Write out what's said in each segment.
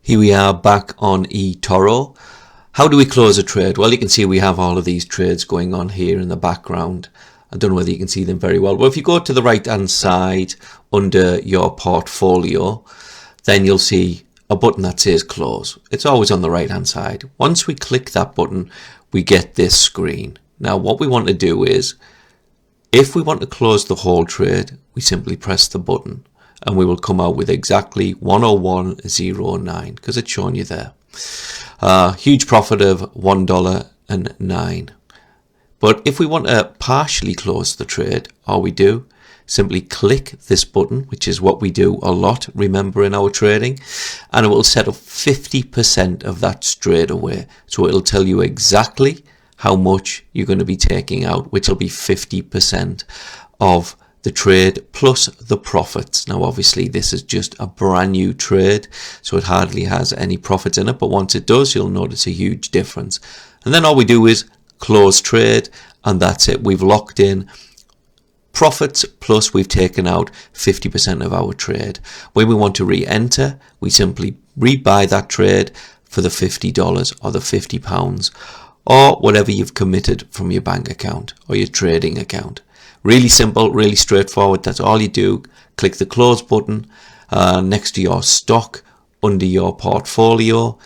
Here we are back on eToro. How do we close a trade? Well, you can see we have all of these trades going on here in the background. I don't know whether you can see them very well. Well, if you go to the right hand side under your portfolio, then you'll see a button that says close. It's always on the right hand side. Once we click that button, we get this screen. Now what we want to do is, if we want to close the whole trade, we simply press the button and we will come out with exactly 101.09 because it's showing you there. Huge profit of $1.09. But if we want to partially close the trade, all we do, simply click this button, which is what we do a lot, remember, in our trading, and it will set up 50% of that straight away. So it'll tell you exactly how much you're going to be taking out, which will be 50% of the trade plus the profits. Now obviously this is just a brand new trade, so it hardly has any profits in it, but once it does, you'll notice a huge difference. And then all we do is close trade, and that's it. We've locked in profits plus we've taken out 50% of our trade. When we want to re-enter, we simply rebuy that trade for the $50 or the £50 or whatever you've committed from your bank account or your trading account. Really simple, really straightforward. That's all you do. Click the close button next to your stock under your portfolio,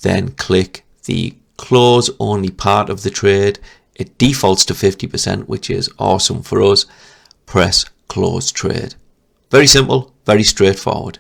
then click the close only part of the trade. It defaults to 50%, which is awesome for us. Press close trade. Very simple, very straightforward.